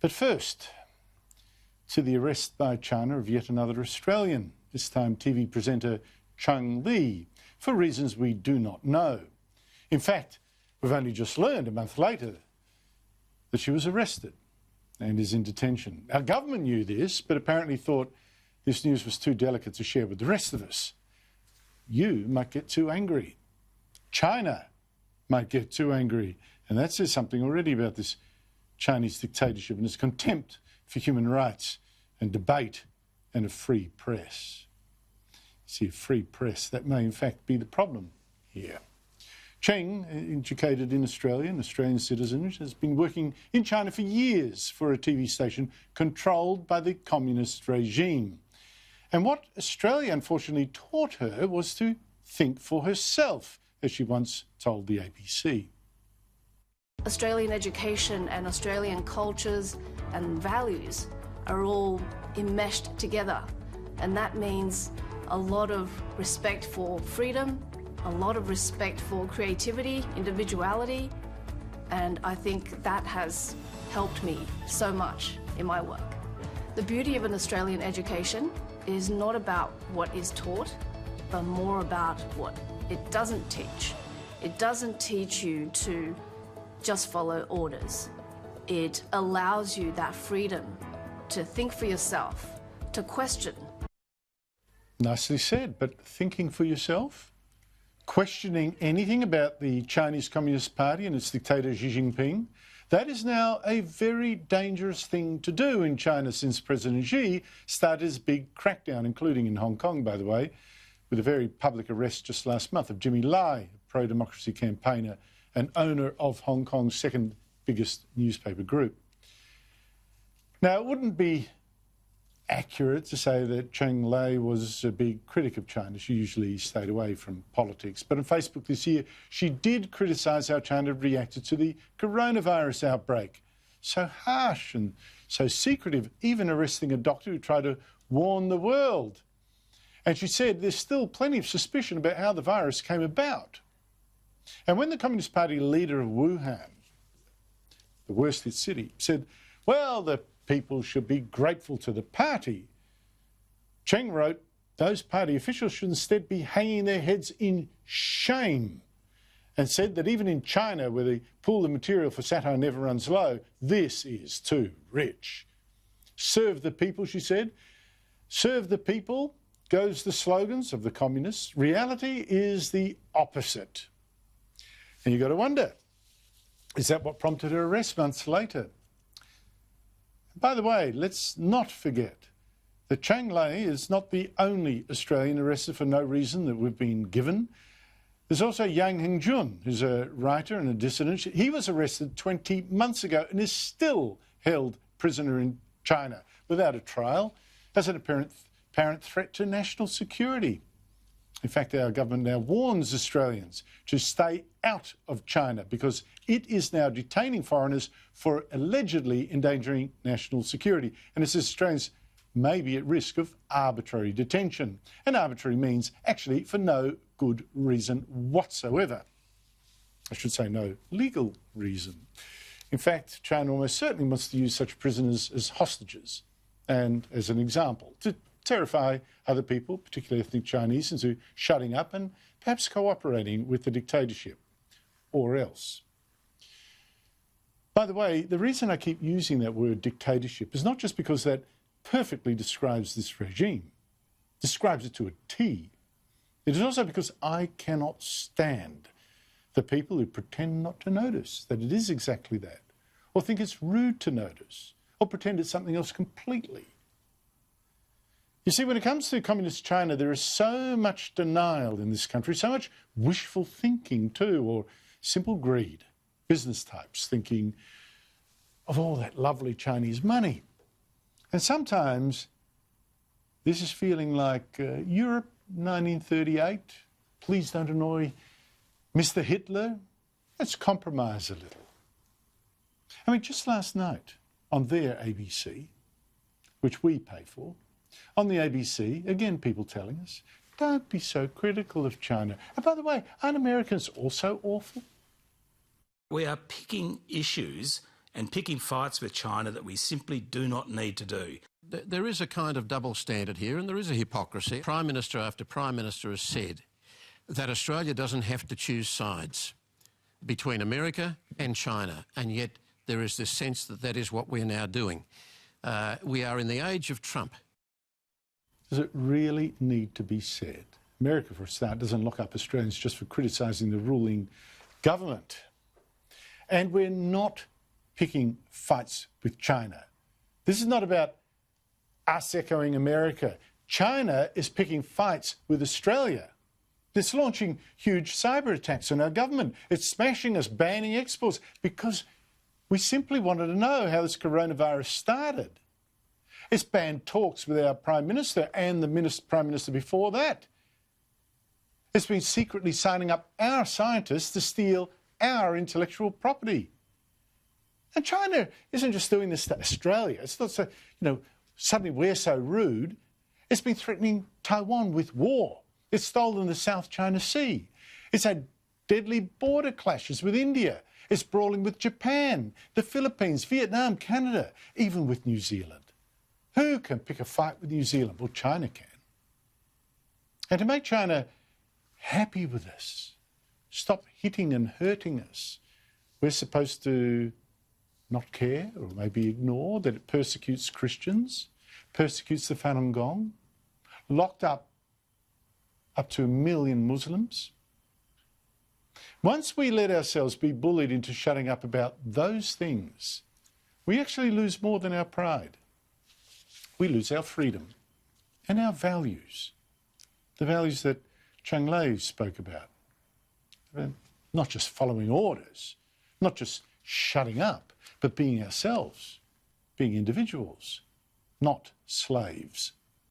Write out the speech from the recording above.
But first, to the arrest by China of yet another Australian, this time TV presenter Cheng Lei, for reasons we do not know. In fact, we've only just learned a month later that she was arrested and is in detention. Our government knew this, but apparently thought this news was too delicate to share with the rest of us. You might get too angry. China might get too angry. And that says something already about this Chinese dictatorship and its contempt for human rights and debate and a free press. See, a free press, that may in fact be the problem here. Cheng, educated in Australia, an Australian citizen, has been working in China for years for a TV station controlled by the communist regime. And what Australia unfortunately taught her was to think for herself, as she once told the ABC. Australian education and Australian cultures and values are all enmeshed together. And that means a lot of respect for freedom, a lot of respect for creativity, individuality, and I think that has helped me so much in my work. The beauty of an Australian education is not about what is taught, but more about what it doesn't teach. It doesn't teach you to just follow orders. It allows you that freedom to think for yourself, to question. Nicely said, but thinking for yourself? Questioning anything about the Chinese Communist Party and its dictator Xi Jinping? That is now a very dangerous thing to do in China since President Xi started his big crackdown, including in Hong Kong, by the way, with a very public arrest just last month of Cheng Lei, a pro-democracy campaigner and owner of Hong Kong's second biggest newspaper group. Now, it wouldn't be accurate to say that Cheng Lei was a big critic of China. She usually stayed away from politics. But on Facebook this year, she did criticise how China reacted to the coronavirus outbreak. So harsh and so secretive, even arresting a doctor who tried to warn the world. And she said there's still plenty of suspicion about how the virus came about. And when the Communist Party leader of Wuhan, the worst hit city, said, well, the people should be grateful to the party, Cheng wrote, those party officials should instead be hanging their heads in shame, and said that even in China, where the pool of material for satire never runs low, this is too rich. Serve the people, she said. Serve the people goes the slogans of the communists. Reality is the opposite. And you've got to wonder, is that what prompted her arrest months later? By the way, let's not forget that Cheng Lei is not the only Australian arrested for no reason that we've been given. There's also Yang Hengjun, who's a writer and a dissident. He was arrested 20 months ago and is still held prisoner in China without a trial as an apparent threat to national security. In fact, our government now warns Australians to stay out of China because it is now detaining foreigners for allegedly endangering national security. And it says Australians may be at risk of arbitrary detention. And arbitrary means actually for no good reason whatsoever. I should say no legal reason. In fact, China almost certainly wants to use such prisoners as hostages and as an example to terrify other people, particularly ethnic Chinese, into shutting up and perhaps cooperating with the dictatorship, or else. By the way, the reason I keep using that word dictatorship is not just because that perfectly describes this regime, describes it to a T. It is also because I cannot stand the people who pretend not to notice that it is exactly that, or think it's rude to notice, or pretend it's something else completely. You see, when it comes to communist China, there is so much denial in this country, so much wishful thinking too, or simple greed. Business types thinking of all that lovely Chinese money. And sometimes this is feeling like Europe 1938, please don't annoy Mr. Hitler. Let's compromise a little. I mean, just last night on their ABC, which we pay for, on the ABC, again, people telling us, don't be so critical of China. And by the way, aren't Americans also awful? We are picking issues and picking fights with China that we simply do not need to do. There is a kind of double standard here, and there is a hypocrisy. Prime Minister after Prime Minister has said that Australia doesn't have to choose sides between America and China, and yet there is this sense that that is what we're now doing. We are in the age of Trump. Does it really need to be said? America, for a start, doesn't lock up Australians just for criticising the ruling government. And we're not picking fights with China. This is not about us echoing America. China is picking fights with Australia. It's launching huge cyber attacks on our government. It's smashing us, banning exports, because we simply wanted to know how this coronavirus started. It's banned talks with our Prime Minister and the Prime Minister before that. It's been secretly signing up our scientists to steal our intellectual property. And China isn't just doing this to Australia. It's not so, suddenly we're so rude. It's been threatening Taiwan with war. It's stolen the South China Sea. It's had deadly border clashes with India. It's brawling with Japan, the Philippines, Vietnam, Canada, even with New Zealand. Who can pick a fight with New Zealand? Well, China can. And to make China happy with us, stop hitting and hurting us, we're supposed to not care or maybe ignore that it persecutes Christians, persecutes the Falun Gong, locked up to 1 million Muslims. Once we let ourselves be bullied into shutting up about those things, we actually lose more than our pride. We lose our freedom and our values, the values that Cheng Lei spoke about. Not just following orders, not just shutting up, but being ourselves, being individuals, not slaves.